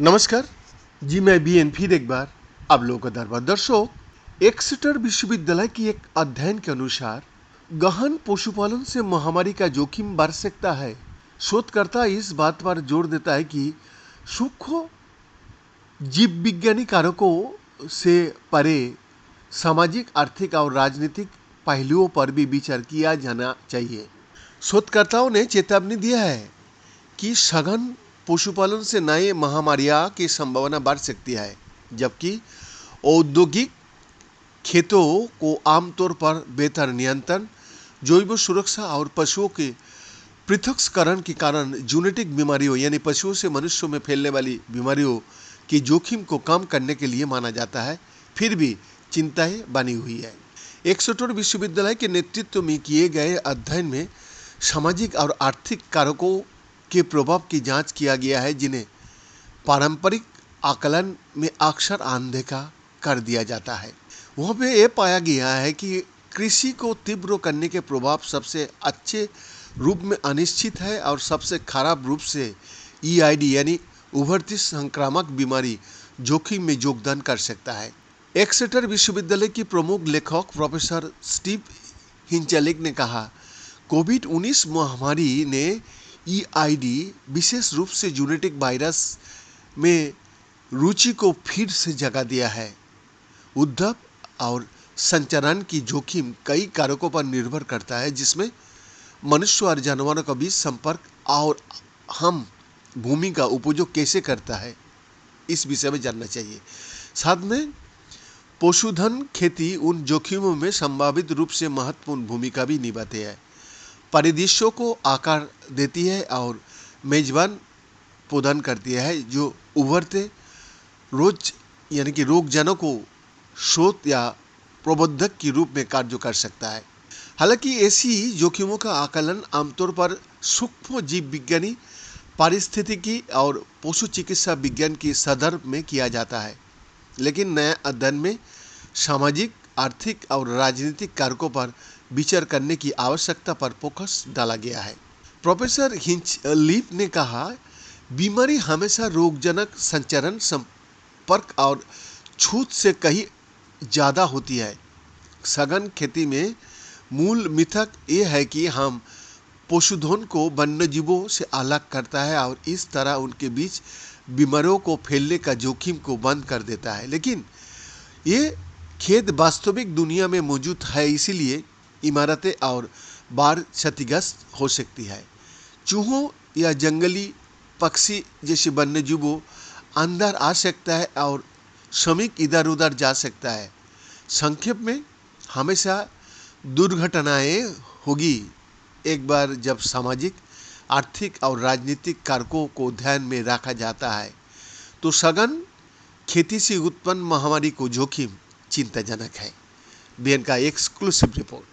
नमस्कार जी, मैं बीएन फिर एक बार आप लोगों का दरबार। दर्शक, एक्सेटर विश्वविद्यालय की एक अध्ययन के अनुसार गहन पशुपालन से महामारी का जोखिम बढ़ सकता है। शोधकर्ता इस बात पर जोर देता है कि सूक्ष्म जीव विज्ञानी कारकों से परे सामाजिक, आर्थिक और राजनीतिक पहलुओं पर भी विचार किया जाना चाहिए। शोधकर्ताओं ने चेतावनी दिया है कि सघन पशुपालन से नए महामारियों की संभावना बढ़ सकती है, जबकि औद्योगिक खेतों को आमतौर पर बेहतर नियंत्रण, जैव सुरक्षा और पशुओं के पृथक्करण के कारण जेनेटिक बीमारियों यानी पशुओं से मनुष्यों में फैलने वाली बीमारियों की जोखिम को कम करने के लिए माना जाता है। फिर भी चिंताएं बनी हुई है। एक्सेटर विश्वविद्यालय के नेतृत्व में किए गए अध्ययन में सामाजिक और आर्थिक कारकों के प्रभाव की जांच किया गया है, जिन्हें पारंपरिक आकलन में अक्सर अनदेखा कर दिया जाता है। वहाँ पे ये पाया गया है कि कृषि को तीव्र करने के प्रभाव सबसे अच्छे रूप में अनिश्चित है और सबसे खराब रूप से ईआईडी यानी उभरती संक्रामक बीमारी जोखिम में योगदान कर सकता है। एक्सेटर विश्वविद्यालय की प्रमुख लेखक प्रोफेसर स्टीव हिंचलिक ने कहा, कोविड-19 महामारी ने ईआईडी, विशेष रूप से जेनेटिक वायरस में रुचि को फिर से जगा दिया है। उद्भव और संचरण की जोखिम कई कारकों पर निर्भर करता है, जिसमें मनुष्य और जानवरों का बीच संपर्क और हम भूमि का उपयोग कैसे करता है, इस विषय में जानना चाहिए। साथ में पशुधन खेती उन जोखिमों में संभावित रूप से महत्वपूर्ण भूमिका भी निभाती है, परिदृश्यों को आकार देती है और मेजबान प्रदान करती है, जो उभरते रोगजनकों को स्रोत या प्रबंधक के रूप में कार्य कर सकता है। हालांकि ऐसी जोखिमों का आकलन आमतौर पर सूक्ष्म जीव विज्ञानी, पारिस्थितिकी और पशु चिकित्सा विज्ञान के संदर्भ में किया जाता है, लेकिन नए अध्ययन में सामाजिक, आर्थिक और राजनीतिक कारकों पर विचार करने की आवश्यकता पर फोकस डाला गया है। प्रोफेसर हिंचलिक ने कहा, बीमारी हमेशा रोगजनक संचरण, संपर्क और छूत से कहीं ज़्यादा होती है। सघन खेती में मूल मिथक ये है कि हम पशुधन को वन्यजीवों से अलग करता है और इस तरह उनके बीच बीमारियों को फैलने का जोखिम को बंद कर देता है, लेकिन ये खेद वास्तविक दुनिया में मौजूद है। इसीलिए इमारतें और बाढ़ क्षतिग्रस्त हो सकती है। चूहों या जंगली पक्षी जैसे वन्यजीवों अंदर आ सकता है और श्रमिक इधर उधर जा सकता है। संक्षेप में, हमेशा दुर्घटनाएं होगी एक बार जब सामाजिक, आर्थिक और राजनीतिक कारकों को ध्यान में रखा जाता है, तो सघन खेती से उत्पन्न महामारी को जोखिम चिंताजनक है। बीएन का एक्सक्लूसिव रिपोर्ट।